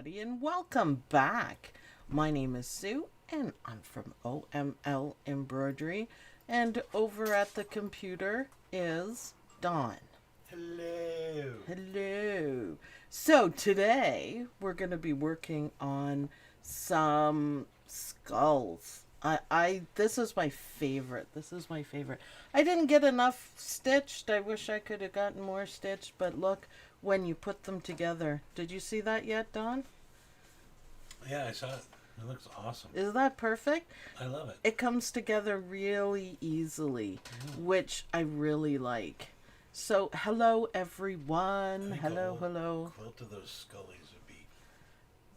everybody, and welcome back. My name is Sue, and I'm from OML Embroidery, and over at the computer is Dawn. Hello. Hello. So today we're going to be working on some skulls. This is my favorite. I didn't get enough stitched. I wish I could have gotten more stitched, but look, when you put them together. Did you see that yet, Dawn? Yeah, I saw it. It looks awesome. Is that perfect? I love it. It comes together really easily, which I really like. So, hello everyone. Hello. Quilt of those Skullies would be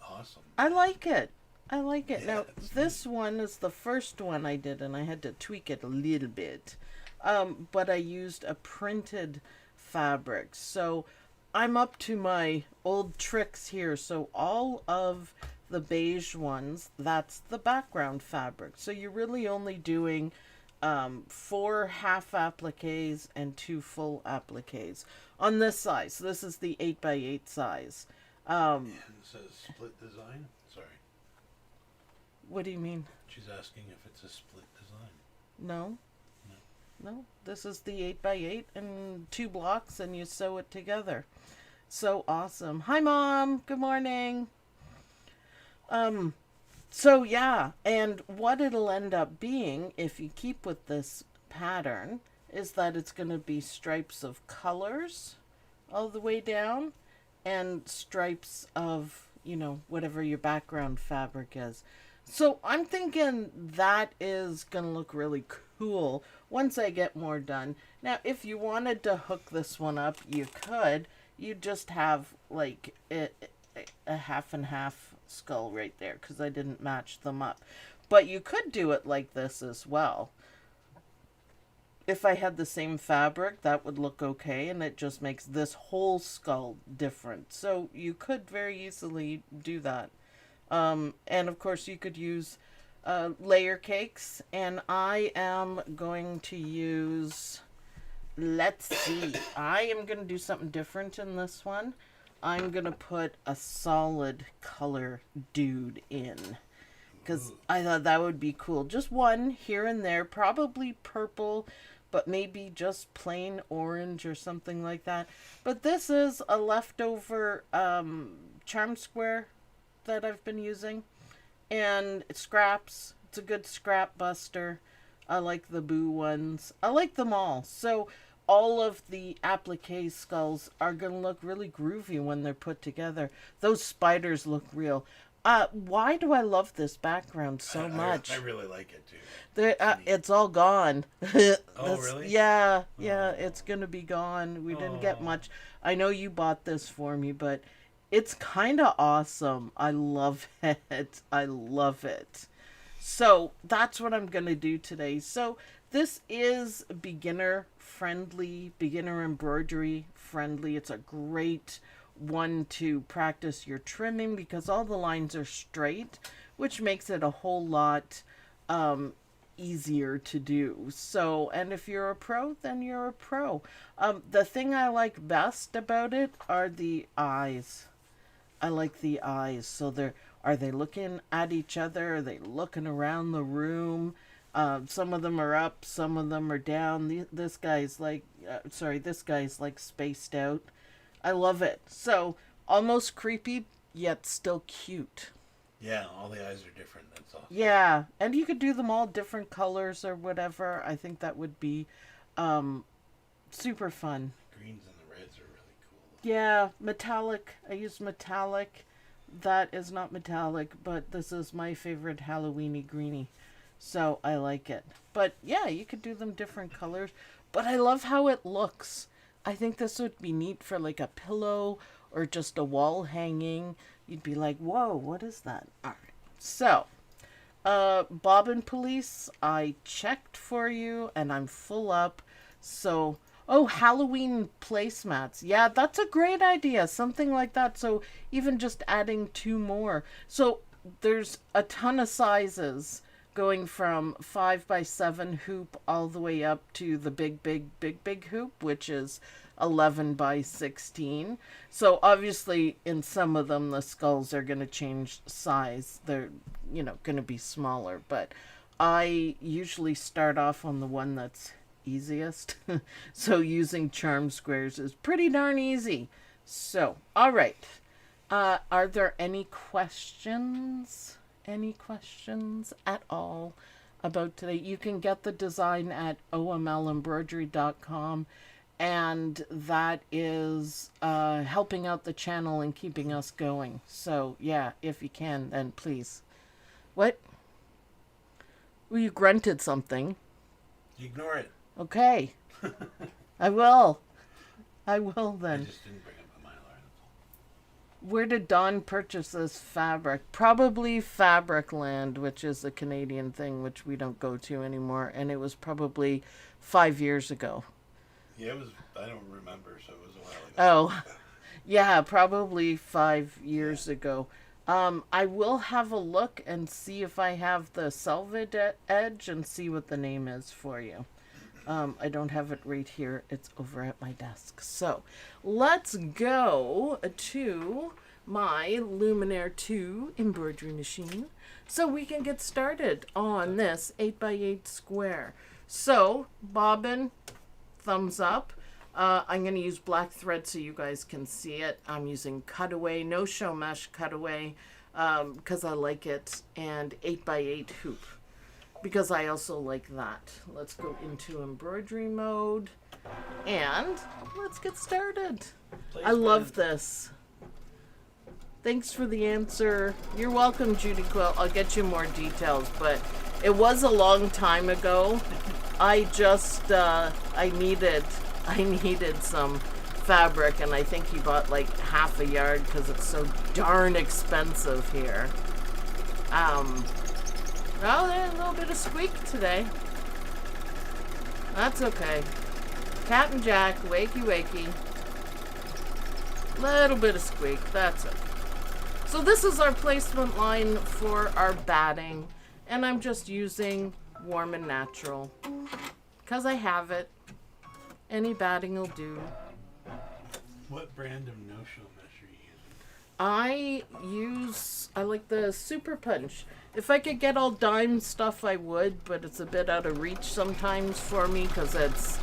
awesome. I like it. Yeah, Now, this one is the first one I did, and I had to tweak it a little bit. But I used a printed fabric. So I'm up to my old tricks here. So all of the beige ones, that's the background fabric. So you're really only doing 4 half appliques and 2 full appliques on this size. So this is the 8x8 size. And it says split design? Sorry. What do you mean? She's asking if it's a split design. No, this is the 8x8 and 2 blocks, and you sew it together. So awesome. Hi, Mom. Good morning. So yeah, and what it'll end up being, if you keep with this pattern, is that it's going to be stripes of colors all the way down, and stripes of, whatever your background fabric is. So I'm thinking that is going to look really cool once I get more done. Now, if you wanted to hook this one up, you could. You just have like a half and half skull right there because I didn't match them up. But you could do it like this as well. If I had the same fabric, that would look okay, and it just makes this whole skull different. So you could very easily do that. And of course you could use layer cakes, and I am going to use, let's see, I am going to do something different in this one. I'm going to put a solid color dude in, because I thought that would be cool. Just one here and there, probably purple, but maybe just plain orange or something like that. But this is a leftover charm square that I've been using, and it scraps. It's a good scrap buster. I like the boo ones. I like them all. So all of the applique skulls are gonna look really groovy when they're put together. Those spiders look real. Why do I love this background so much? I really like it too. It's all gone. Oh, really? Yeah, it's gonna be gone. We didn't get much. I know you bought this for me, but it's kind of awesome. I love it. I love it. So that's what I'm going to do today. So this is beginner friendly, beginner embroidery friendly. It's a great one to practice your trimming because all the lines are straight, which makes it a whole lot easier to do. So, and if you're a pro, then you're a pro. The thing I like best about it are the eyes. I like the eyes. So are they looking at each other? Are they looking around the room? Some of them are up, some of them are down. This guy's like spaced out. I love it. So almost creepy, yet still cute. Yeah, all the eyes are different. That's awesome. Yeah, and you could do them all different colors or whatever. I think that would be super fun. Greens and the reds are really cool. Yeah, metallic. I use metallic. That is not metallic, but this is my favorite Halloweeny greenie. So I like it. But yeah, you could do them different colors. But I love how it looks. I think this would be neat for like a pillow or just a wall hanging. You'd be like, whoa, what is that? All right. So, Bobbin Police, I checked for you and I'm full up. So, oh, Halloween placemats. Yeah, that's a great idea. Something like that. So even just adding 2 more. So there's a ton of sizes going from 5x7 hoop all the way up to the big hoop, which is 11 by 16. So obviously in some of them the skulls are going to change size. They're, going to be smaller, but I usually start off on the one that's easiest. So using charm squares is pretty darn easy. So, all right. Are there any questions? Any questions at all about today? You can get the design at omlembroidery.com, and that is helping out the channel and keeping us going. So, yeah, if you can, then please. What? Well, you grunted something. Ignore it. Okay. I will. I will then. I just didn't bring up a Mylar. Where did Dawn purchase this fabric? Probably Fabricland, which is a Canadian thing, which we don't go to anymore. And it was probably 5 years ago. Yeah, it was. I don't remember, so it was a while ago. Oh, yeah, probably 5 years ago. I will have a look and see if I have the salvage edge and see what the name is for you. I don't have it right here. It's over at my desk. So let's go to my Luminaire 2 embroidery machine so we can get started on this 8x8 square. So bobbin, thumbs up. I'm going to use black thread so you guys can see it. I'm using cutaway, no show mesh cutaway, because I like it, and 8x8 hoop, because I also like that. Let's go into embroidery mode, and let's get started. I love this. Thanks for the answer. You're welcome, Judy Quilt. I'll get you more details, but it was a long time ago. I just, I needed some fabric, and I think he bought like half a yard because it's so darn expensive here. Well, there's a little bit of squeak today. That's okay. Cat and Jack, wakey wakey. Little bit of squeak, that's it. So this is our placement line for our batting, and I'm just using Warm and Natural because I have it. Any batting will do. What brand of no-show mesh are you using? I like the Super Punch. If I could get all dime stuff, I would, but it's a bit out of reach sometimes for me because it's,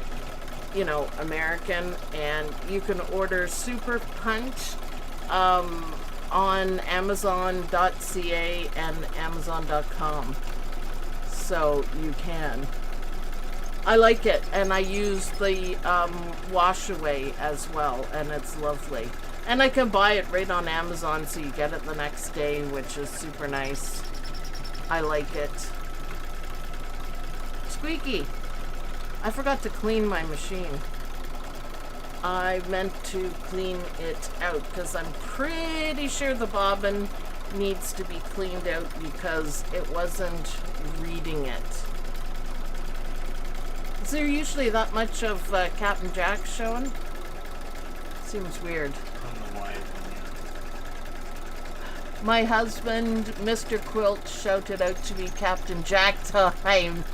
American. And you can order Super Punch on Amazon.ca and Amazon.com. So you can. I like it, and I use the wash away as well, and it's lovely. And I can buy it right on Amazon, so you get it the next day, which is super nice. I like it. Squeaky. I forgot to clean my machine. I meant to clean it out because I'm pretty sure the bobbin needs to be cleaned out because it wasn't reading it. Is there usually that much of Captain Jack showing? Seems weird. I don't know why. My husband, Mr. Quilt, shouted out to me, Captain Jack time,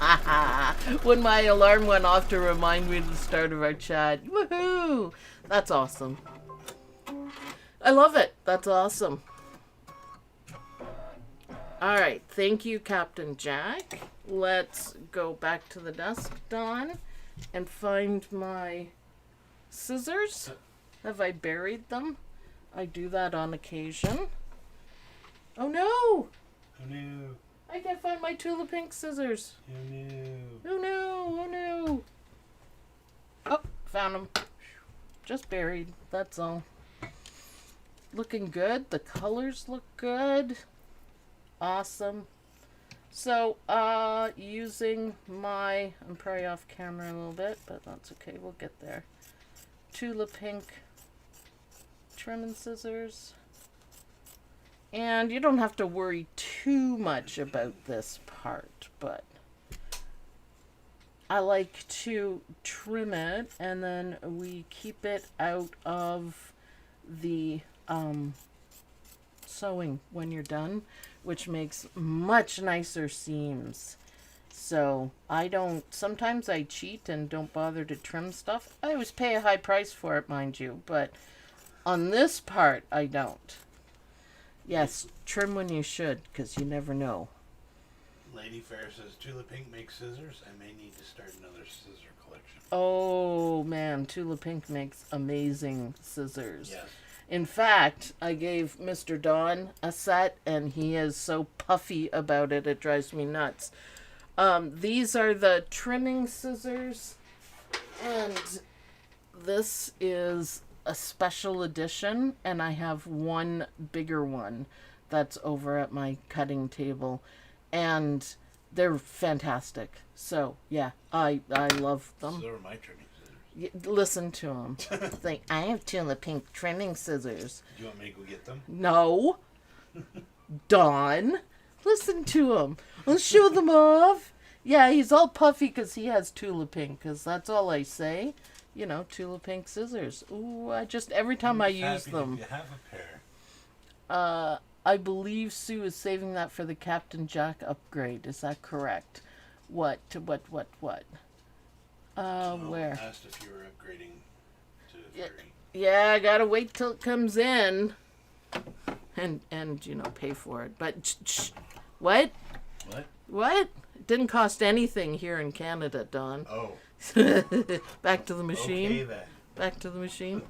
when my alarm went off to remind me of the start of our chat. Woohoo! That's awesome. I love it. That's awesome. All right. Thank you, Captain Jack. Let's go back to the desk, Dawn, and find my scissors. Have I buried them? I do that on occasion. Oh no! Oh no. I can't find my Tula Pink scissors. Oh no. Oh no, oh no. Oh, found them. Just buried, that's all. Looking good. The colors look good. Awesome. So, using my, I'm probably off camera a little bit, but that's okay, we'll get there. Tula Pink trimming scissors. And you don't have to worry too much about this part, but I like to trim it, and then we keep it out of the sewing when you're done, which makes much nicer seams. So I don't, sometimes I cheat and don't bother to trim stuff. I always pay a high price for it, mind you, but on this part, I don't. Yes, trim when you should, because you never know. Lady Fair says, Tula Pink makes scissors. I may need to start another scissor collection. Oh, man, Tula Pink makes amazing scissors. Yes. In fact, I gave Mr. Don a set, and he is so puffy about it, it drives me nuts. These are the trimming scissors, and this is a special edition, and I have one bigger one that's over at my cutting table, and they're fantastic. So, yeah, I love them. So are my trimming scissors. Listen to him. Think, I have Tula Pink trimming scissors. Do you want me to go get them? No. Don. Listen to him. Let's show them off. Yeah, he's all puffy because he has Tula Pink, because that's all I say. You know, Tula Pink scissors. Ooh, every time I use them. You have a pair. I believe Sue is saving that for the Captain Jack upgrade. Is that correct? What? Where? I asked if you were upgrading to furry. Yeah, I gotta wait till it comes in. And you know, pay for it. But, what? What? It didn't cost anything here in Canada, Don. Oh. Back to the machine. Okay, then. Back to the machine.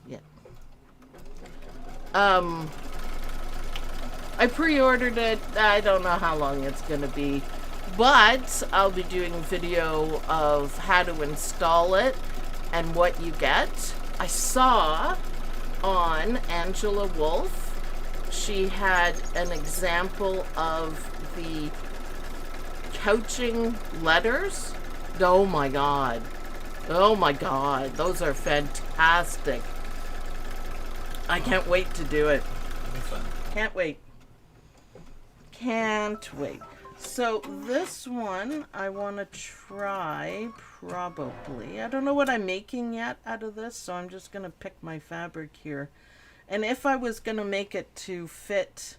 Yeah. I pre-ordered it. I don't know how long it's going to be. But I'll be doing a video of how to install it and what you get. I saw on Angela Wolf, she had an example of the couching letters. Oh my god. Those are fantastic. I can't wait to do it. It'll be fun. Can't wait. So this one I want to try probably. I don't know what I'm making yet out of this, so I'm just going to pick my fabric here. And if I was going to make it to fit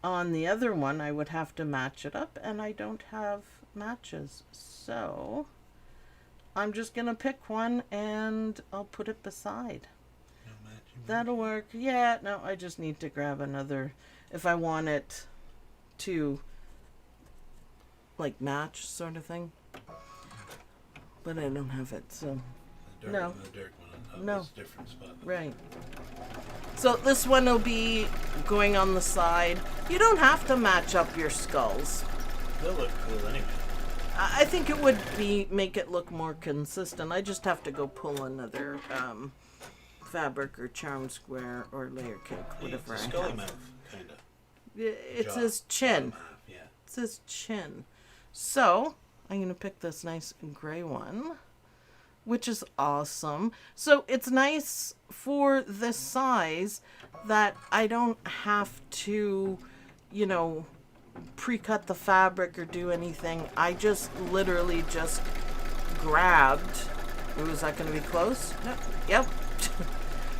on the other one, I would have to match it up, and I don't have matches. So I'm just going to pick one and I'll put it beside. No matching. That'll work. Yeah, no, I just need to grab another if I want it to like match sort of thing. But I don't have it, so The no. dark one on No. this different spot. Right. So this one will be going on the side. You don't have to match up your skulls. They'll look cool anyway. I think it would make it look more consistent. I just have to go pull another fabric or charm square or layer cake, whatever It's I a Skully have. mouth, kind of. It's his chin. Yeah. It's his chin. So I'm going to pick this nice gray one, which is awesome. So it's nice for this size that I don't have to, you know, pre-cut the fabric or do anything. I just literally just grabbed. Ooh, is that going to be close? No. Yep.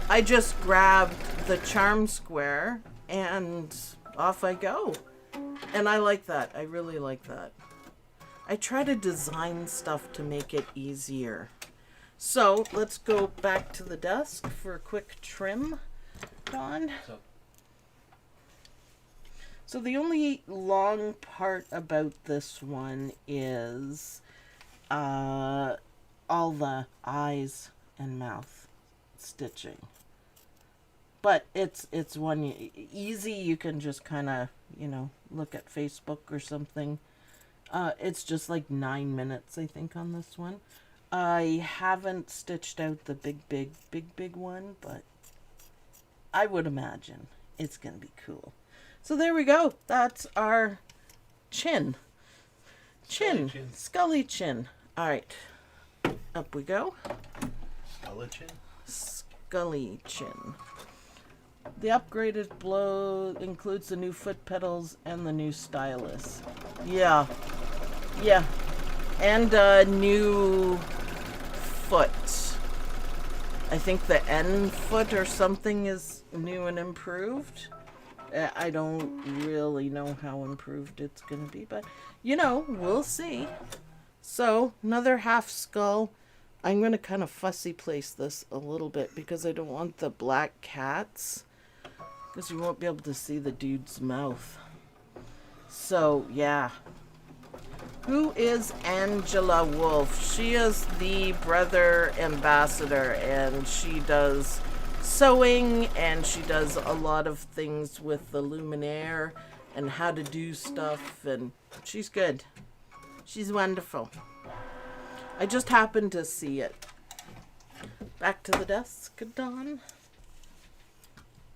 I just grabbed the charm square and off I go. And I like that. I really like that. I try to design stuff to make it easier. So let's go back to the desk for a quick trim, Don. So the only long part about this one is all the eyes and mouth stitching. But it's one easy. You can just kind of, you know, look at Facebook or something. It's just like 9 minutes, I think, on this one. I haven't stitched out the big one, but I would imagine it's going to be cool. So there we go. That's our chin. Skully chin. All right. Up we go. Skully chin? Skully chin. The upgraded blow includes the new foot pedals and the new stylus. Yeah. And a new foot. I think the N foot or something is new and improved. I don't really know how improved it's going to be, but you know, we'll see. So, another half skull. I'm going to kind of fussy place this a little bit because I don't want the black cats, because you won't be able to see the dude's mouth. So, yeah. Who is Angela Wolf? She is the brother ambassador, and she does sewing, and she does a lot of things with the luminaire and how to do stuff, and she's good. She's wonderful. I just happened to see it. Back to the desk, Dawn.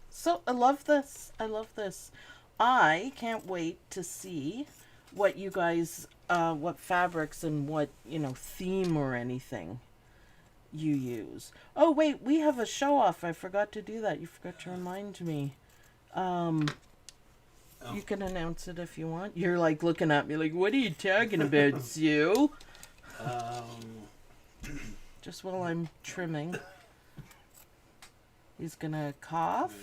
So, I love this. I love this. I can't wait to see what you guys, what fabrics and what, you know, theme or anything you use. Oh, wait, we have a show off. I forgot to do that. You forgot to remind me. You can announce it if you want. You're like looking at me like, what are you talking about, Sue? Just while I'm trimming. He's gonna cough.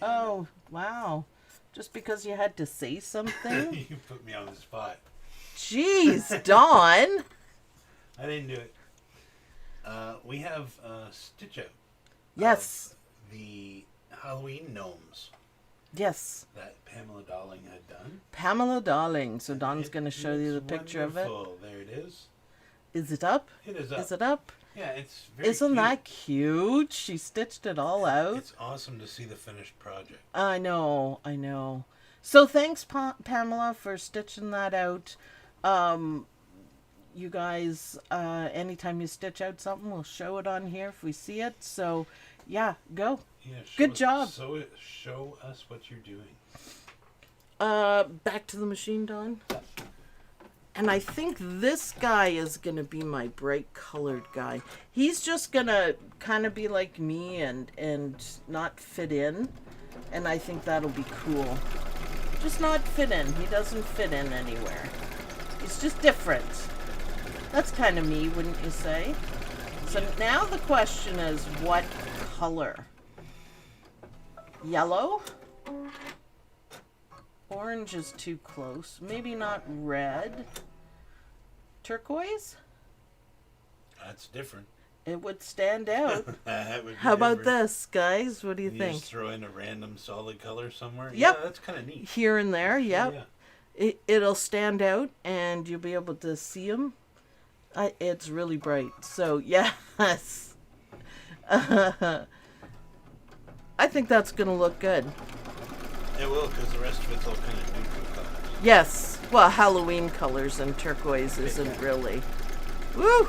Oh, wow. Just because you had to say something? You put me on the spot. Jeez, Dawn. I didn't do it. We have stitch out. Yes. The Halloween gnomes Yes. that Pamela Darling had done. Pamela Darling. So Dawn's going to show you the looks picture of it. wonderful. There it is. Is it up? It is up. Is it up? Yeah, it's very Isn't cute. that cute? She stitched it all out. It's awesome to see the finished project. I know, I know. So thanks, Pamela, for stitching that out. You guys, anytime you stitch out something, we'll show it on here if we see it. So, yeah, go. Yeah, Good job. Show us what you're doing. Back to the machine, Dawn. And I think this guy is going to be my bright colored guy. He's just going to kind of be like me and not fit in. And I think that'll be cool. Just not fit in. He doesn't fit in anywhere. He's just different. That's kind of me, wouldn't you say? So now the question is, what color? Yellow? Orange is too close. Maybe not red. Turquoise? That's different. It would stand out. That would be How about different. this, guys? What do you You think? just throw in a random solid color somewhere? Yep. Yeah, that's kind of neat. Here and there, yep. Yeah. It'll stand out and you'll be able to see them. It's really bright. So, yes. I think that's going to look good. It will, because the rest of it's all kind of neutral colors. Yes. Well, Halloween colors and turquoise isn't really. Woo!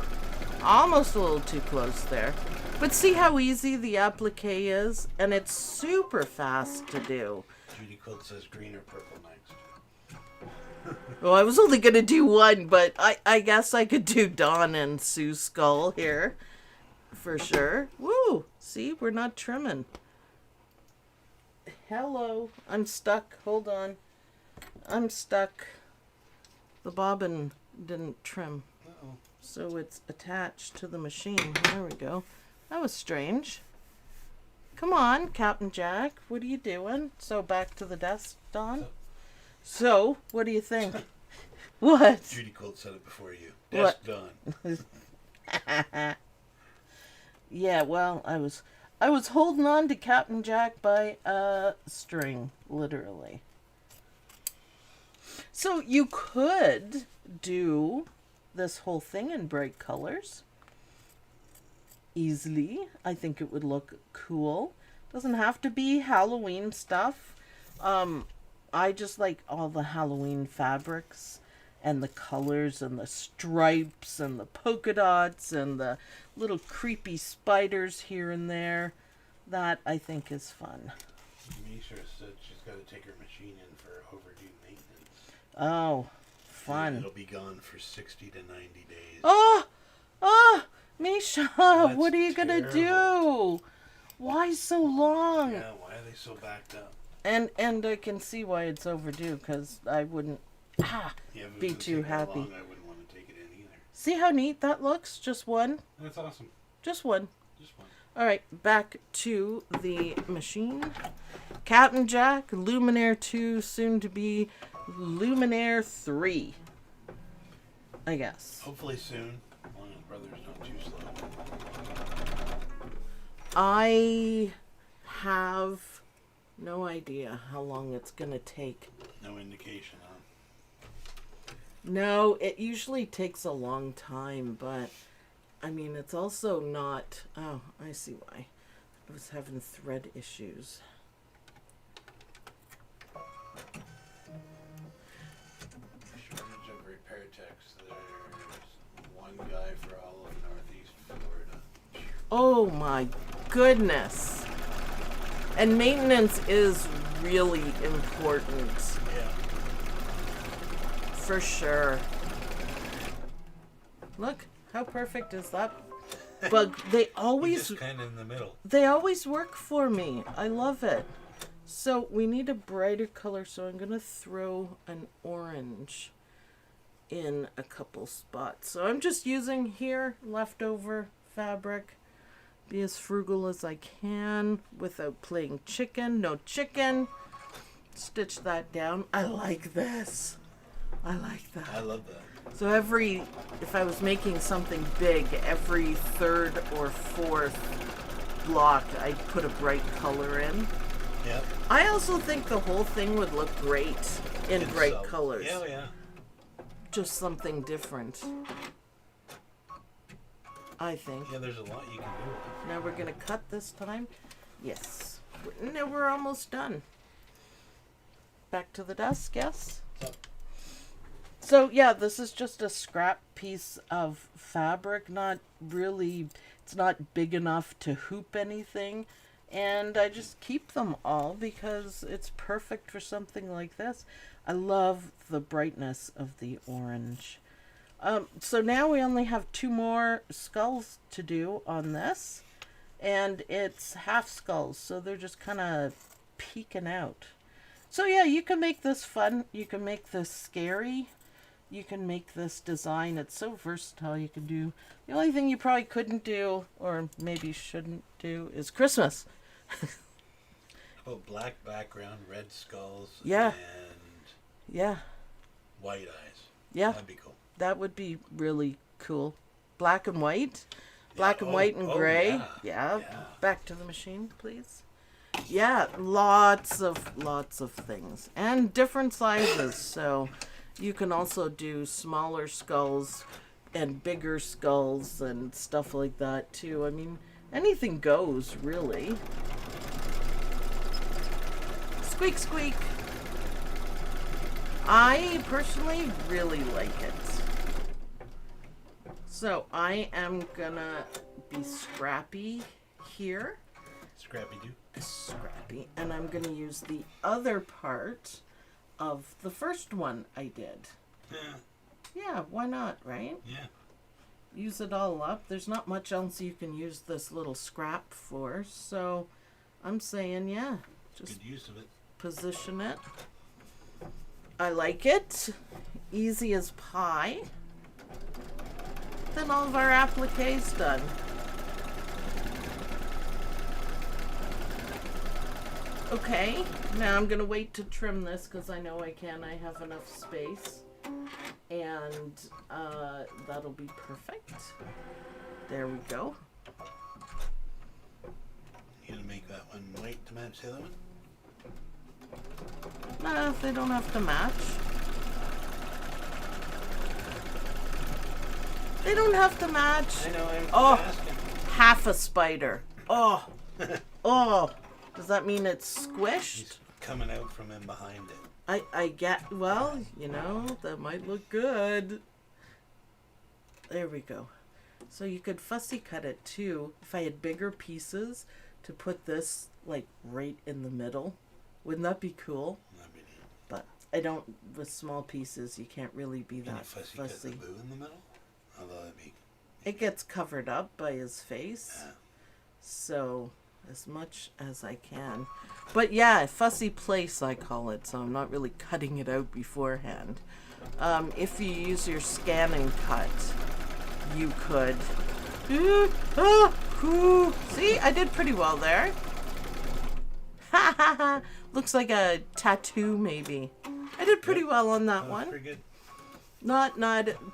Almost a little too close there. But see how easy the applique is? And it's super fast to do. Judy Quilt says green or purple next. Well, I was only going to do one, but I guess I could do Dawn and Sue's skull here. For sure. Woo! See, we're not trimming. Hello. I'm stuck. Hold on. I'm stuck. The bobbin didn't trim. Uh-oh. So it's attached to the machine. There we go. That was strange. Come on, Captain Jack. What are you doing? So back to the desk, Dawn. So, what do you think? What? Judy Quilt said it before you. What? Desk done. Yeah, well, I was holding on to Captain Jack by a string, literally. So you could do this whole thing in bright colors. Easily. I think it would look cool. Doesn't have to be Halloween stuff. I just like all the Halloween fabrics and the colors and the stripes and the polka dots and the little creepy spiders here and there. That I think is fun. Misha said she's got to take her machine in for overdue maintenance. Oh, fun. And it'll be gone for 60 to 90 days. Oh, Misha, That's what are you going to do? Why so long? Yeah, why are they so backed up? And I can see why it's overdue, because I wouldn't Yeah, if it was be gonna too take that happy. long, I wouldn't want to take it in either. See how neat that looks? Just one? That's awesome. Just one. Just one. All right, back to the machine. Captain Jack, Luminaire 2, soon to be Luminaire 3. I guess. Hopefully soon. As long as brother's not too slow. I have no idea how long it's going to take. No indication, huh? No, it usually takes a long time, but I mean, it's also not. Oh, I see why. I was having thread issues. Shortage of repair techs. There's one guy for all of Northeast Florida. Oh my goodness. And maintenance is really important. Yeah. For sure. Look, how perfect is that bug? They always Just kind of in the middle. They always work for me. I love it. So we need a brighter color, so I'm going to throw an orange in a couple spots. So I'm just using here leftover fabric. Be as frugal as I can without playing chicken. No chicken. Stitch that down. I like this. I like that. I love that. So if I was making something big, every third or fourth block, I'd put a bright color in. Yep. I also think the whole thing would look great in bright colors. Yeah, yeah. Just something different. I think. Yeah, there's a lot you can do. Now we're going to cut this time. Yes. Now we're almost done. Back to the desk, yes? So yeah, this is just a scrap piece of fabric, not really, it's not big enough to hoop anything, and I just keep them all because it's perfect for something like this. I love the brightness of the orange. So now we only have 2 more skulls to do on this, and it's half skulls, so they're just kind of peeking out. So yeah, you can make this fun, you can make this scary. You can make this design. It's so versatile. You can do. The only thing you probably couldn't do, or maybe shouldn't do, is Christmas. Oh, black background, red skulls, Yeah. and Yeah. white eyes. Yeah. That'd be cool. That would be really cool. Black and white. Black Yeah. and white and gray. Yeah. Yeah. Yeah. Back to the machine, please. Yeah, lots of things. And different sizes. So you can also do smaller skulls and bigger skulls and stuff like that too. I mean, anything goes, really. Squeak, squeak. I personally really like it. So I am gonna be scrappy here. Scrappy Doo. Scrappy. And I'm gonna use the other part of the first one I did. Yeah. Yeah, why not, right? Yeah. Use it all up. There's not much else you can use this little scrap for, so I'm saying, yeah, just Good use of it. position it. I like it. Easy as pie. Then all of our applique's done. Okay, now I'm gonna wait to trim this because I know I can. I have enough space, and that'll be perfect. There we go. You gonna make that one white to match the other one? Nah, they don't have to match. They don't have to match. I know. I'm Oh. asking. Half a spider. Oh, oh. Does that mean it's squished? He's coming out from in behind it. I get, well, you know, that might look good. There we go. So you could fussy cut it too. If I had bigger pieces to put this like right in the middle. Wouldn't that be cool? That'd be neat. But I don't, with small pieces, you can't really be Can you that fussy cut the fussy. boo in the middle? Although that'd be... It gets covered up by his face. Yeah. So, as much as I can. But yeah, fussy place I call it, so I'm not really cutting it out beforehand. If you use your scan and cut, you could... See, I did pretty well there. Looks like a tattoo, maybe. I did pretty well on that one. Pretty good. Not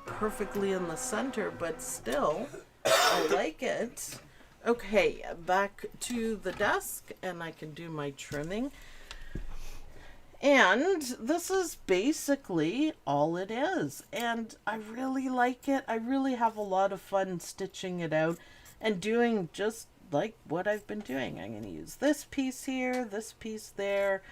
perfectly in the center, but still, I like it. Okay, back to the desk, and I can do my trimming. And this is basically all it is. And I really like it. I really have a lot of fun stitching it out and doing just like what I've been doing. I'm going to use this piece here, this piece there.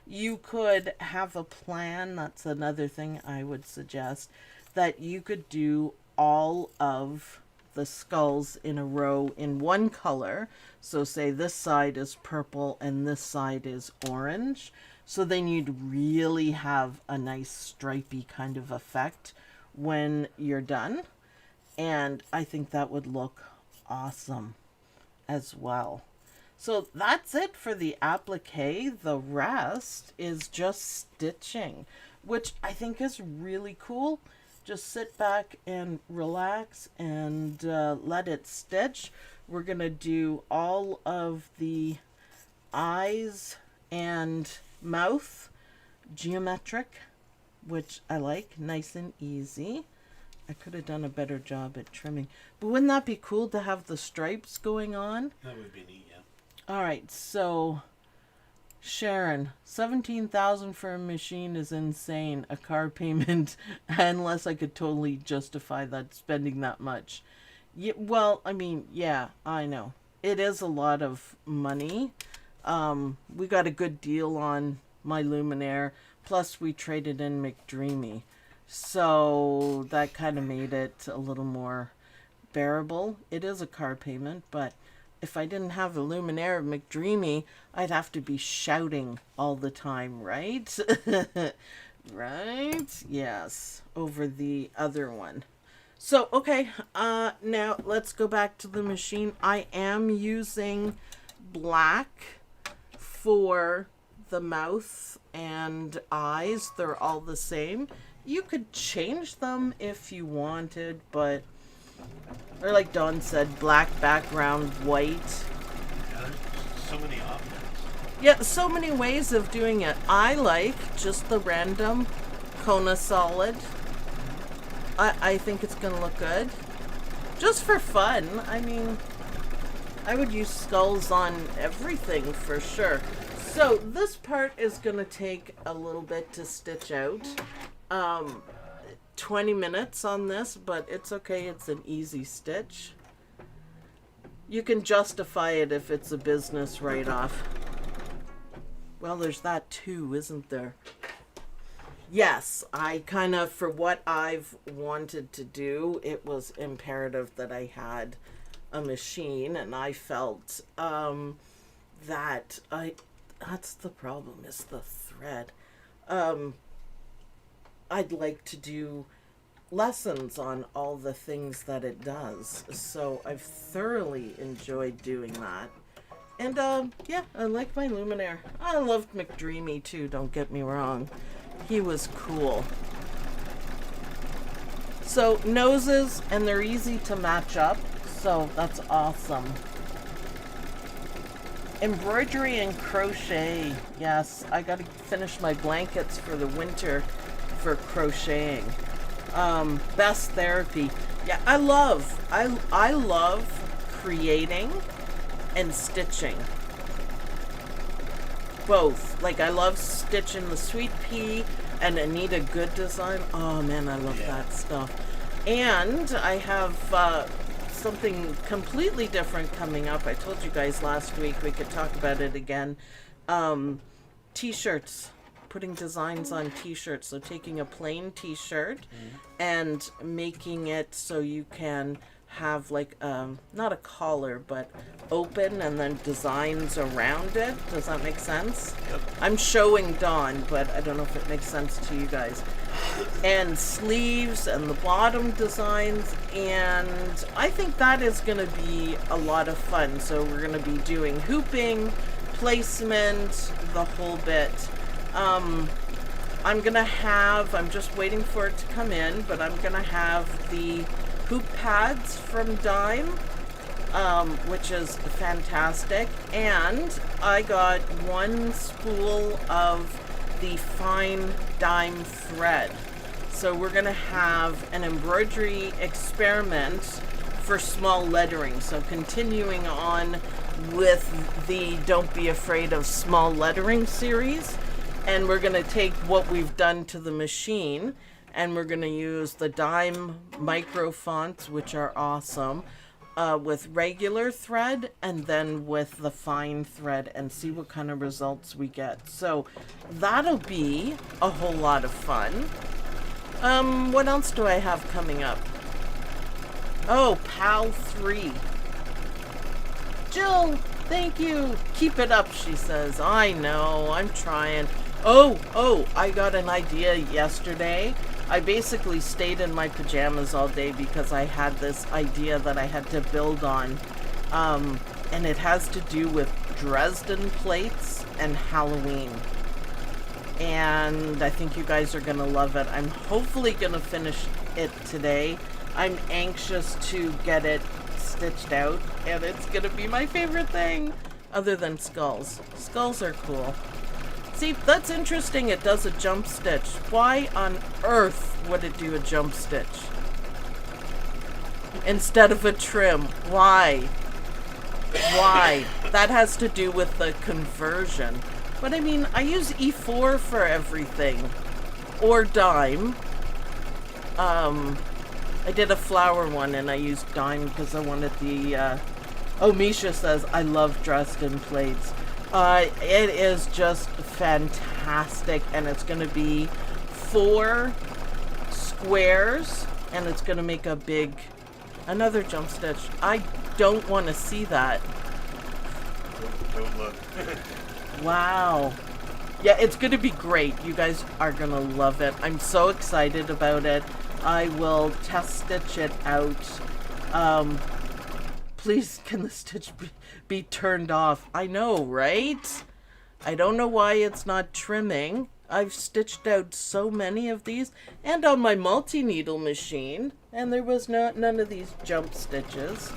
You could have a plan. That's another thing I would suggest, that you could do all of the skulls in a row in one color. So say this side is purple and this side is orange. So then you'd really have a nice stripy kind of effect when you're done. And I think that would look awesome as well. So that's it for the applique. The rest is just stitching, which I think is really cool. Just sit back and relax and let it stitch. We're going to do all of the eyes and mouth geometric, which I like, nice and easy. I could have done a better job at trimming, but wouldn't that be cool to have the stripes going on? That would be neat, yeah. All right, so Sharon, 17,000 for a machine is insane. A car payment, unless I could totally justify that, spending that much. Yeah, well, I mean, yeah, I know it is a lot of money. We got a good deal on my luminaire, plus we traded in McDreamy, so that kind of made it a little more bearable. It is a car payment, but if I didn't have a luminaire of McDreamy, I'd have to be shouting all the time, right? Right? Yes, over the other one. So, okay, now let's go back to the machine. I am using black for the mouth and eyes. They're all the same. You could change them if you wanted, but, or like Dawn said, black background, white. Yeah, there's so many options. Yeah, so many ways of doing it. I like just the random Kona solid. I think it's gonna look good. Just for fun. I mean, I would use skulls on everything for sure. So this part is gonna take a little bit to stitch out. 20 minutes on this, but it's okay. It's an easy stitch. You can justify it if it's a business write-off. Well, there's that too, isn't there? Yes, I kind of, for what I've wanted to do, it was imperative that I had a machine, and I felt that's the problem, is the thread. I'd like to do lessons on all the things that it does, so I've thoroughly enjoyed doing that. And yeah, I like my luminaire. I loved McDreamy too, don't get me wrong. He was cool. So noses, and they're easy to match up, so that's awesome. Embroidery and crochet. Yes, I gotta finish my blankets for the winter for crocheting. Best therapy. Yeah, I love creating and stitching. Both. Like, I love stitching the Sweet Pea and Anita Good design. Oh man, I love that stuff. And I have something completely different coming up. I told you guys last week, we could talk about it again. T-shirts. Putting designs on t-shirts. So taking a plain t-shirt and making it so you can have like not a collar, but open and then designs around it. Does that make sense? Yep. I'm showing Dawn, but I don't know if it makes sense to you guys. And sleeves and the bottom designs, and I think that is going to be a lot of fun. So we're going to be doing hooping, placement, the whole bit. I'm just waiting for it to come in, but I'm gonna have the hoop pads from Dime, which is fantastic. And I got 1 spool of the fine dime thread. So we're going to have an embroidery experiment for small lettering. So continuing on with the Don't Be Afraid of Small Lettering series. And we're going to take what we've done to the machine, and we're going to use the dime micro fonts, which are awesome, with regular thread and then with the fine thread, and see what kind of results we get. So that'll be a whole lot of fun. What else do I have coming up? Oh, PAL 3. Jill, thank you. Keep it up, she says. I know, I'm trying. Oh, I got an idea yesterday. I basically stayed in my pajamas all day because I had this idea that I had to build on. And it has to do with Dresden plates and Halloween. And I think you guys are going to love it. I'm hopefully going to finish it today. I'm anxious to get it stitched out, and it's going to be my favorite thing, other than skulls. Skulls are cool. See, that's interesting. It does a jump stitch. Why on earth would it do a jump stitch instead of a trim? Why? Why? That has to do with the conversion. But I mean, I use E4 for everything. Or dime. I did a flower one and I used dime because I wanted the, oh, Misha says, I love Dresden plates. It is just fantastic, and it's going to be 4 squares, and it's going to make a big, another jump stitch. I don't want to see that. Don't look. Wow. Yeah, it's going to be great. You guys are going to love it. I'm so excited about it. I will test stitch it out. Please, can the stitch be turned off? I know, right? I don't know why it's not trimming. I've stitched out so many of these, and on my multi-needle machine, and there was none of these jump stitches.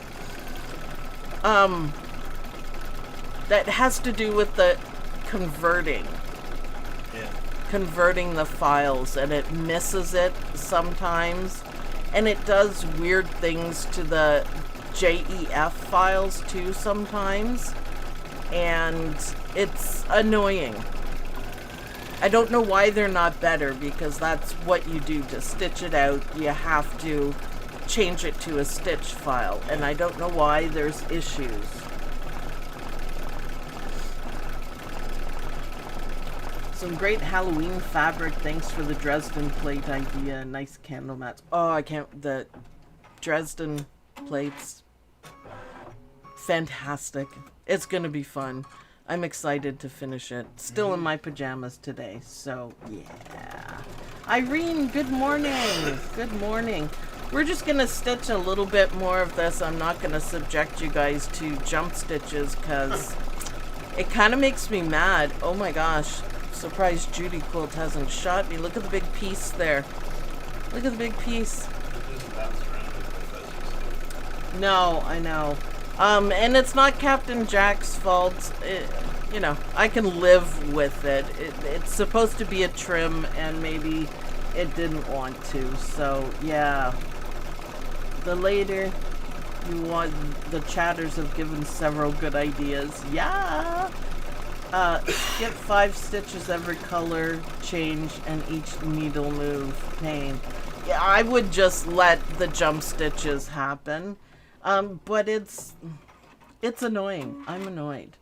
That has to do with the converting. Yeah. Converting the files, and it misses it sometimes, and it does weird things to the JEF files too sometimes, and it's annoying. I don't know why they're not better, because that's what you do to stitch it out. You have to change it to a stitch file, and I don't know why there's issues. Some great Halloween fabric. Thanks for the Dresden plate idea. Nice candle mats. Oh, I can't. The Dresden plates. Fantastic. It's gonna be fun. I'm excited to finish it. Still in my pajamas today, so yeah. Irene, good morning. Good morning. We're just gonna stitch a little bit more of this. I'm not gonna subject you guys to jump stitches because it kind of makes me mad. Oh my gosh. Surprised Judy Quilt hasn't shot me. Look at the big piece there. Look at the big piece. No, I know. And it's not Captain Jack's fault. You know, I can live with it. It's supposed to be a trim, and maybe it didn't want to. So, yeah. The later you want, the chatters have given several good ideas. Yeah! Skip 5 stitches every color change and each needle move. Pain. Yeah, I would just let the jump stitches happen. But it's annoying. I'm annoyed.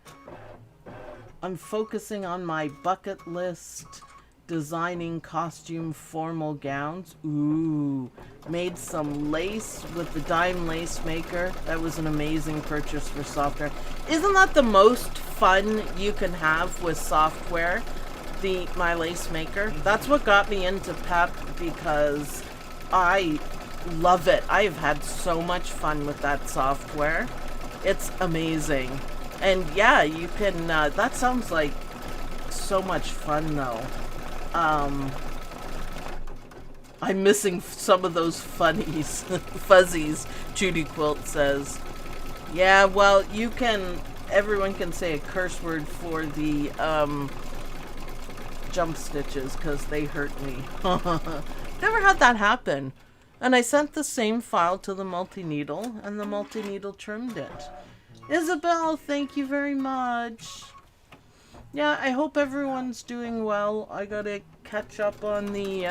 I'm focusing on my bucket list, designing costume formal gowns. Ooh, made some lace with the dime lace maker. That was an amazing purchase for software. Isn't that the most fun you can have with software? My lace maker. That's what got me into PEP, because I love it. I've had so much fun with that software. It's amazing. And yeah, you can, that sounds like so much fun though. I'm missing some of those funnies, fuzzies, Judy Quilt says. Yeah, well, everyone can say a curse word for the jump stitches because they hurt me. Never had that happen. And I sent the same file to the multi-needle, and the multi-needle trimmed it. Isabel, thank you very much. Yeah, I hope everyone's doing well. I gotta catch up on the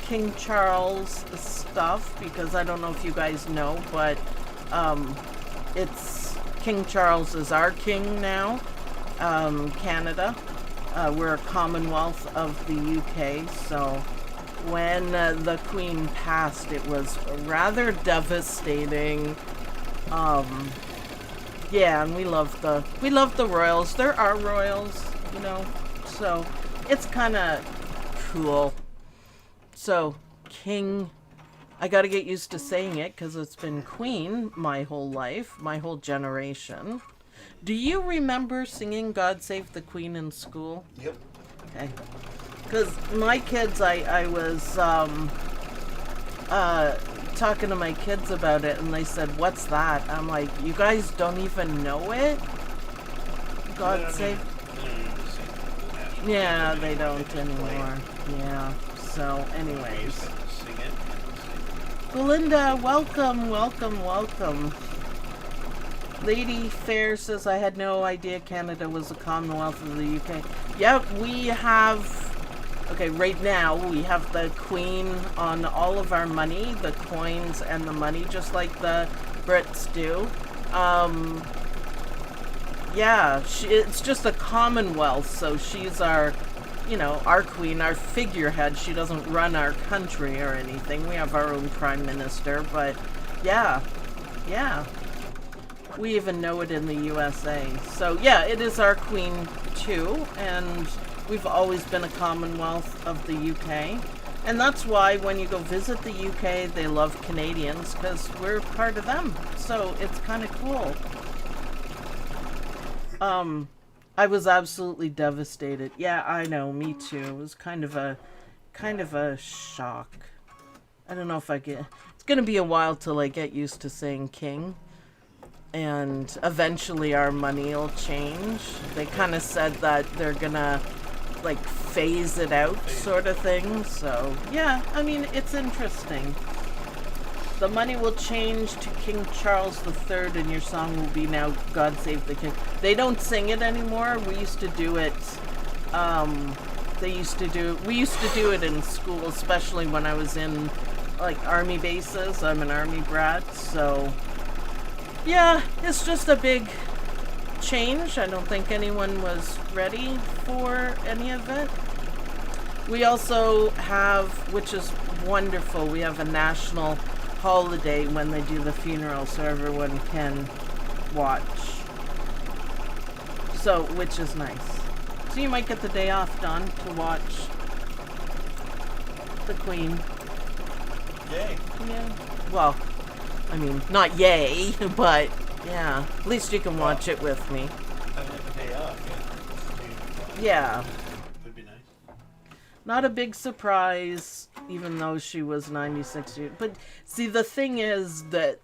King Charles stuff, because I don't know if you guys know, but it's King Charles is our king now. Canada. We're a Commonwealth of the UK, so when the Queen passed, it was rather devastating. Yeah, and we love the royals. There are royals, you know, so it's kind of cool. So, King, I got to get used to saying it because it's been Queen my whole life, my whole generation. Do you remember singing God Save the Queen in school? Yep. Okay. Because my kids, I was talking to my kids about it, and they said, "What's that?" I'm like, "You guys don't even know it?" God Save... Yeah, they don't anymore. Yeah. So, anyways. Belinda, welcome, welcome, welcome. Lady Fair says, I had no idea Canada was a Commonwealth of the UK. Yep, we have... Okay, right now we have the Queen on all of our money, the coins and the money, just like the Brits do. Yeah, it's just a Commonwealth, so she's our, you know, our queen, our figurehead. She doesn't run our country or anything. We have our own prime minister, but yeah, yeah. We even know it in the USA. So yeah, it is our queen too, and we've always been a Commonwealth of the UK. And that's why when you go visit the UK, they love Canadians, because we're part of them. So it's kind of cool. I was absolutely devastated. Yeah, I know, me too. It was kind of a shock. I don't know if I get... It's going to be a while till I get used to saying king. And eventually our money will change. They kind of said that they're going to, like, phase it out sort of thing. So, yeah, I mean, it's interesting. The money will change to King Charles III, and your song will be now God Save the King. They don't sing it anymore. We used to do it. We used to do it in school, especially when I was in, like, army bases. I'm an army brat, so yeah, it's just a big change. I don't think anyone was ready for any of it. We also have, which is wonderful, we have a national holiday when they do the funeral, so everyone can watch. So, which is nice. So you might get the day off, Don, to watch the Queen. Yay. Yeah. Well, I mean, not yay, but yeah. At least you can watch it with me. I have the day off, Yeah. Would be nice. Not a big surprise, even though she was 96 years. But see, the thing is that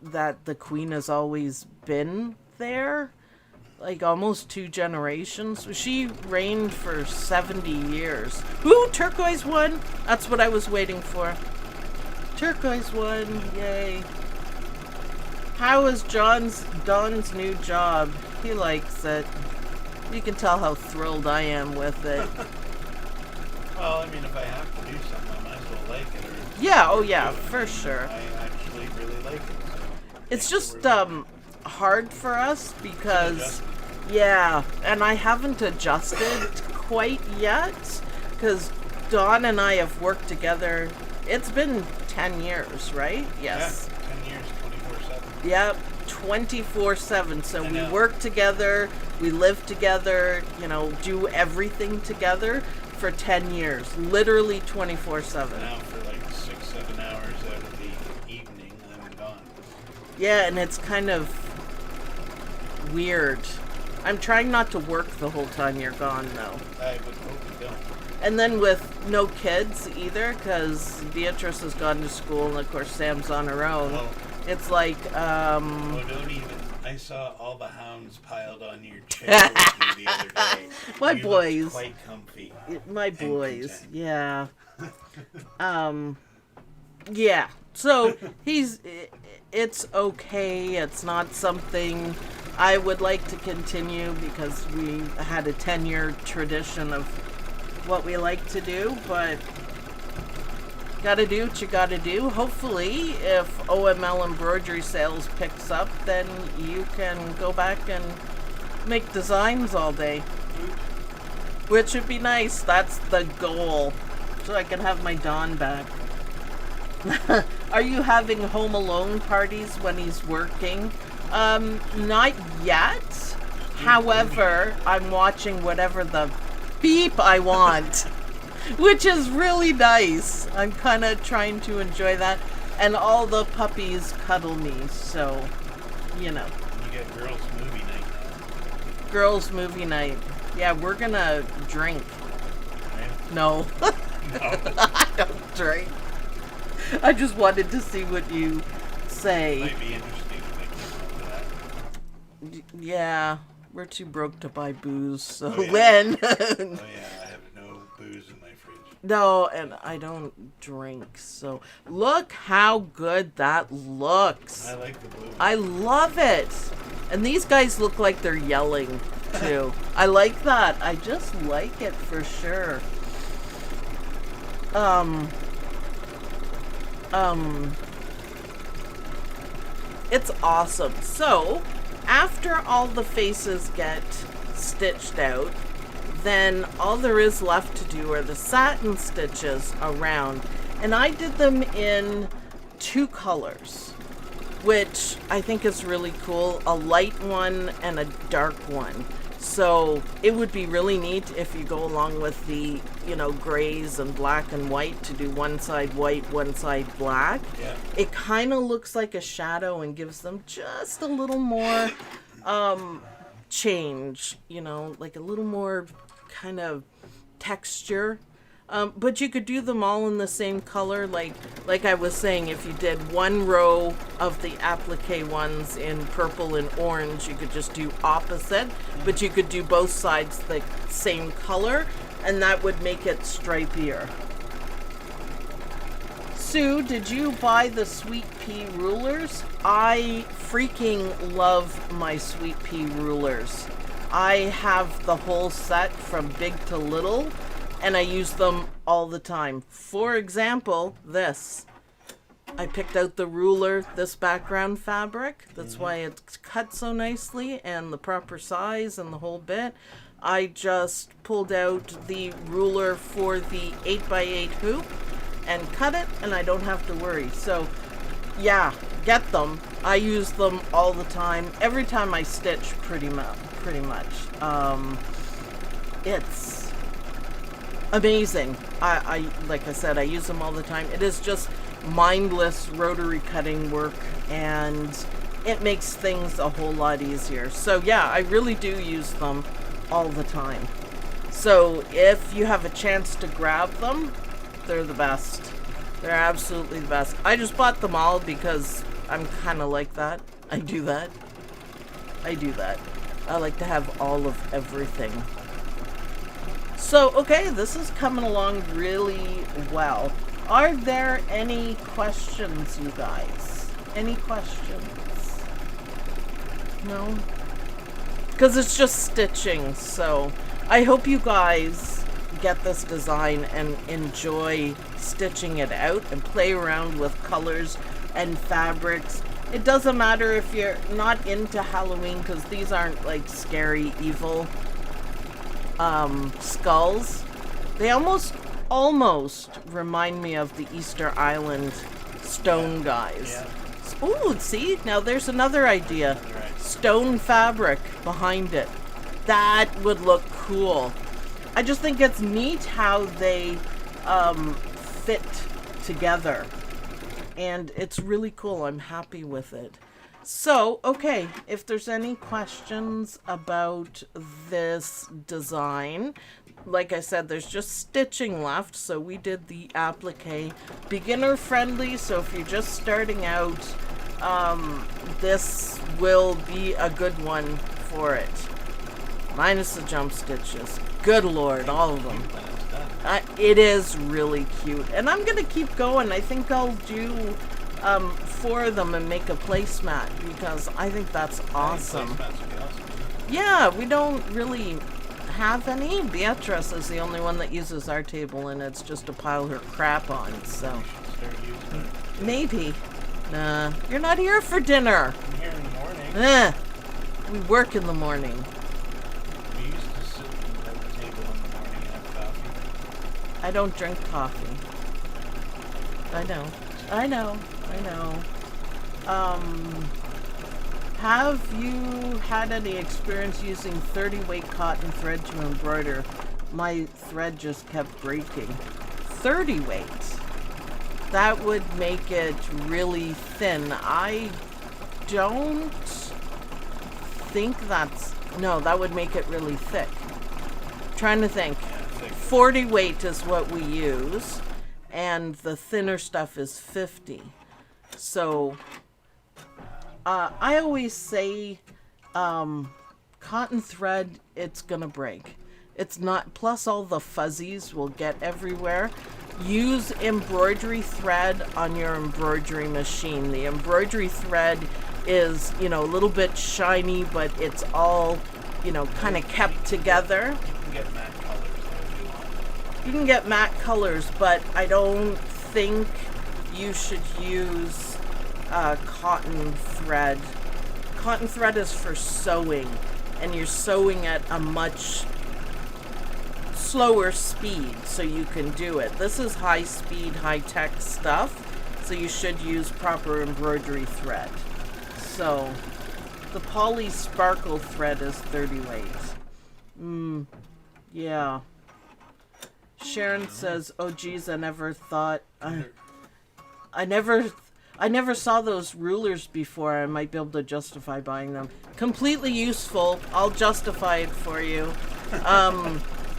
the Queen has always been there, like almost 2 generations. She reigned for 70 years. Ooh, turquoise won! That's what I was waiting for. Turquoise won, yay. How is Don's new job? He likes it. You can tell how thrilled I am with it. Well, I mean, if I have to do something, I might as well like it. Or Yeah, oh yeah, for sure. I actually really like it. So It's just hard for us because, yeah, and I haven't adjusted quite yet because Dawn and I have worked together. It's been 10 years, right? Yes. Yeah, 10 years, 24/7. Yep, 24/7. So we work together, we live together, you know, do everything together for 10 years. Literally 24/7. Now for like 6-7 hours out of the evening, I'm gone. Yeah, and it's kind of weird. I'm trying not to work the whole time you're gone, though. I would hope you don't. And then with no kids either, because Beatrice has gone to school, and of course Sam's on her own. Oh. It's like, Oh, don't even. I saw all the hounds piled on your chair with you the other day. My You boys. looked quite comfy. My and boys, content. yeah. Yeah. So it's okay. It's not something I would like to continue because we had a 10-year tradition of what we like to do, but gotta do what you gotta do. Hopefully, if OML Embroidery sales picks up, then you can go back and make designs all day. Which would be nice. That's the goal. So I can have my Dawn back. Are you having home alone parties when he's working? Not yet. However, I'm watching whatever the beep I want, which is really nice. I'm kind of trying to enjoy that. And all the puppies cuddle me, so, you know. You get girls' movie night now. Girls' movie night. Yeah, we're gonna drink. Right? No. No. I don't drink. I just wanted to see what you say. Might be interesting if I came up to that. Yeah, we're too broke to buy booze, so Oh, yeah. when? Oh yeah, I have no booze in my fridge. No, and I don't drink, so look how good that looks. I like the blue. I love it. And these guys look like they're yelling, too. I like that. I just like it for sure. It's awesome. So, after all the faces get stitched out, then all there is left to do are the satin stitches around. And I did them in 2 colors, which I think is really cool. A light one and a dark one. So it would be really neat if you go along with the, you know, grays and black and white to do one side white, one side black. Yeah. It kind of looks like a shadow and gives them just a little more change, you know, like a little more kind of texture. But you could do them all in the same color, like I was saying, if you did one row of the applique ones in purple and orange, you could just do opposite, but you could do both sides the same color, and that would make it stripier. Sue, did you buy the Sweet Pea rulers? I freaking love my Sweet Pea rulers. I have the whole set from big to little, and I use them all the time. For example, this. I picked out the ruler, this background fabric. That's why it's cut so nicely and the proper size and the whole bit. I just pulled out the ruler for the 8x8 hoop and cut it, and I don't have to worry. So, yeah, get them. I use them all the time. Every time I stitch, pretty much. It's amazing. I like I said, I use them all the time. It is just mindless rotary cutting work, and it makes things a whole lot easier. So yeah, I really do use them all the time. So if you have a chance to grab them, they're the best. They're absolutely the best. I just bought them all because I'm kind of like that. I do that. I like to have all of everything. So, okay, this is coming along really well. Are there any questions, you guys? Any questions? No? Because it's just stitching, so I hope you guys get this design and enjoy stitching it out and play around with colors and fabrics. It doesn't matter if you're not into Halloween, because these aren't like scary, evil skulls. They almost remind me of the Easter Island stone guys. Yeah. Ooh, see? Now there's another idea. Right. Stone fabric behind it. That would look cool. I just think it's neat how they fit together. And it's really cool. I'm happy with it. So, okay, if there's any questions about this design, like I said, there's just stitching left. So we did the applique, beginner friendly. So if you're just starting out, this will be a good one for it. Minus the jump stitches. Good Lord, all of them. When it's done. It is really cute. And I'm going to keep going. I think I'll do 4 of them and make a placemat because I think that's awesome. Placemats would be awesome. Yeah, we don't really have any. Beatrice is the only one that uses our table and it's just to pile her crap on, so. You should start using it. Maybe. Nah, you're not here for dinner. I'm here in the morning. We work in the morning. We used to sit at the table in the morning and have coffee. I don't drink coffee. I know. Have you had any experience using 30-weight cotton thread to embroider? My thread just kept breaking. 30 weight. That would make it really thin. I don't think that's... No, that would make it really thick. Trying to think. 40 weight is what we use, and the thinner stuff is 50. So, I always say, cotton thread, it's gonna break. It's not, plus all the fuzzies will get everywhere. Use embroidery thread on your embroidery machine. The embroidery thread is, you know, a little bit shiny, but it's all, you know, kind of kept together. You can get matte colors if you want. You can get matte colors, but I don't think you should use cotton thread. Cotton thread is for sewing, and you're sewing at a much slower speed, so you can do it. This is high speed, high tech stuff, so you should use proper embroidery thread. So the poly sparkle thread is 30 weight. Yeah. Sharon says, oh geez, I never thought I never saw those rulers before. I might be able to justify buying them. Completely useful. I'll justify it for you.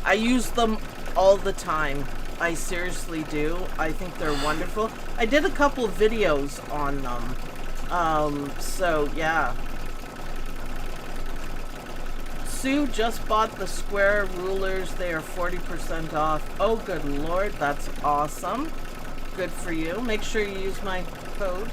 I use them all the time. I seriously do. I think they're wonderful. I did a couple of videos on them. So yeah. Sue just bought the square rulers. They are 40% off. Oh, good Lord. That's awesome. Good for you. Make sure you use my code.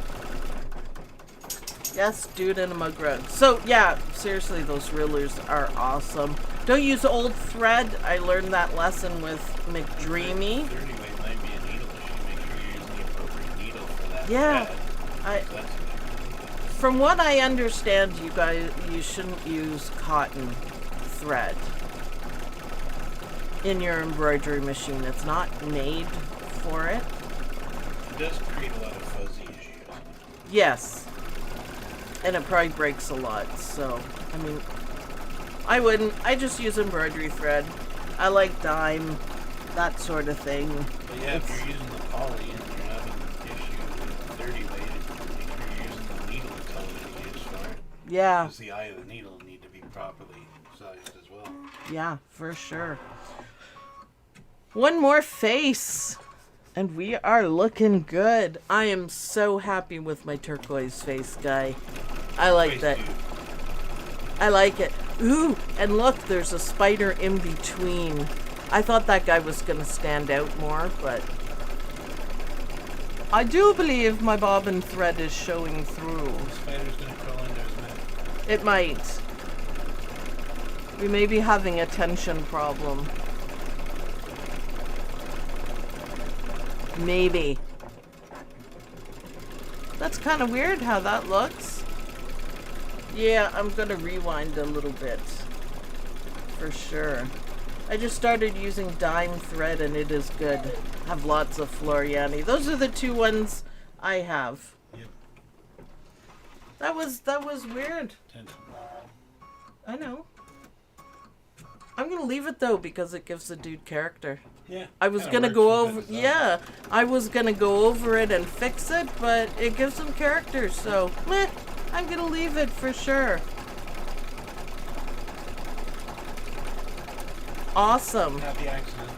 Yes, dude in a mug rug. So yeah, seriously, those rulers are awesome. Don't use old thread. I learned that lesson with McDreamy. 30 weight might be a needle issue. Make sure you're using the appropriate needle for that. Yeah, thread. from what I understand, you guys, you shouldn't use cotton thread in your embroidery machine. It's not made for it. It does create a lot of fuzzy issues. Yes. And it probably breaks a lot, so, I mean, I wouldn't. I just use embroidery thread. I like dime, that sort of thing. But yeah, if you're using the poly and you're having an issue with 30 weight, make sure you're using the needle color that you use for it. Yeah. Because the eye of the needle need to be properly sized as well. Yeah, for sure. One more face. And we are looking good. I am so happy with my turquoise face guy. I like that. I like it. Ooh, and look, there's a spider in between. I thought that guy was going to stand out more, but I do believe my bobbin thread is showing through. The spider's going to crawl under his mouth. It might. We may be having a tension problem. Maybe. That's kind of weird how that looks. Yeah, I'm gonna rewind a little bit. For sure. I just started using dime thread and it is good. Have lots of Floriani. Those are the two ones I have. Yep. That was weird. Tension. I know. I'm gonna leave it though because it gives the dude character. Yeah. I was gonna go over, yeah, I was gonna go over it and fix it, but it gives them character, so, meh, I'm gonna leave it for sure. Awesome. Happy accident.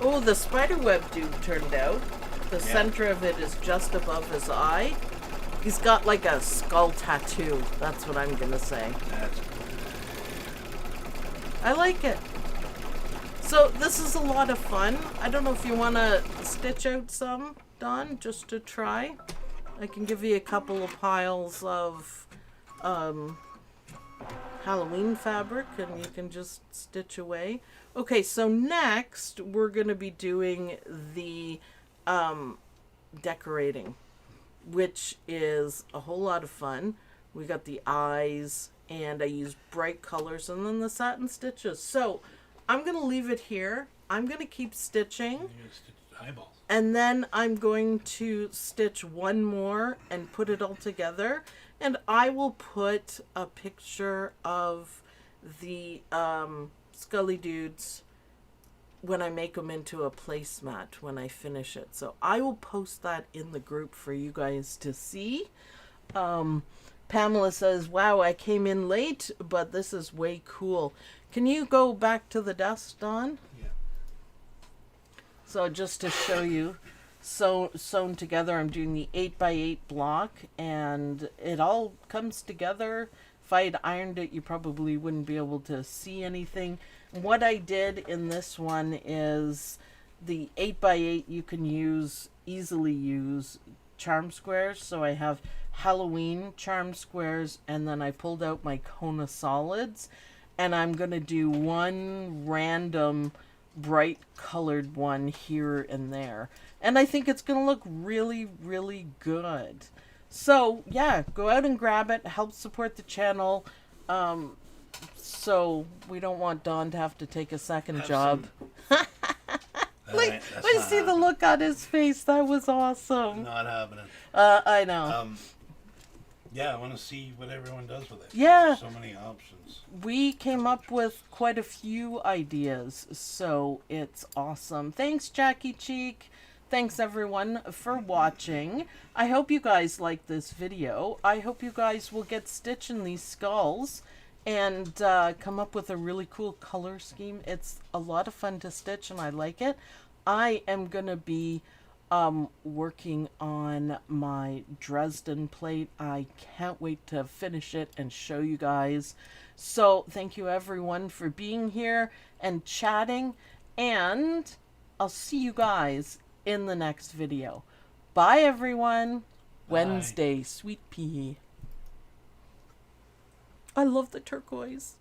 Oh, the spider web dude turned out. The Yeah. center of it is just above his eye. He's got like a skull tattoo. That's what I'm gonna say. That's I like it. So this is a lot of fun. I don't know if you want to stitch out some, Dawn, just to try. I can give you a couple of piles of Halloween fabric and you can just stitch away. Okay, so next we're going to be doing the decorating, which is a whole lot of fun. We got the eyes and I used bright colors and then the satin stitches. So I'm going to leave it here. I'm going to keep stitching. you're gonna stitch eyeballs. And then I'm going to stitch one more and put it all together. And I will put a picture of the Skully dudes when I make them into a placemat when I finish it. So I will post that in the group for you guys to see. Pamela says, wow, I came in late, but this is way cool. Can you go back to the desk, Dawn? Yeah. So just to show you, sewn together, I'm doing the 8x8 block, and it all comes together. If I had ironed it, you probably wouldn't be able to see anything. What I did in this one is the 8x8 you can easily use charm squares. So I have Halloween charm squares, and then I pulled out my Kona solids, and I'm going to do one random bright colored one here and there. And I think it's going to look really, really good. So, yeah, go out and grab it. Help support the channel. So we don't want Dawn to have to take a second job. Like, see the look on his face. That was awesome. Not happening. I know. Yeah, I want to see what everyone does with it. Yeah. There's so many options. We came up with quite a few ideas, so it's awesome. Thanks, Jackie Cheek. Thanks, everyone, for watching. I hope you guys like this video. I hope you guys will get stitching these skulls and come up with a really cool color scheme. It's a lot of fun to stitch, and I like it. I am going to be working on my Dresden plate. I can't wait to finish it and show you guys. So thank you everyone for being here and chatting, and I'll see you guys in the next video. Bye everyone. Bye. Wednesday, sweet pea. I love the turquoise.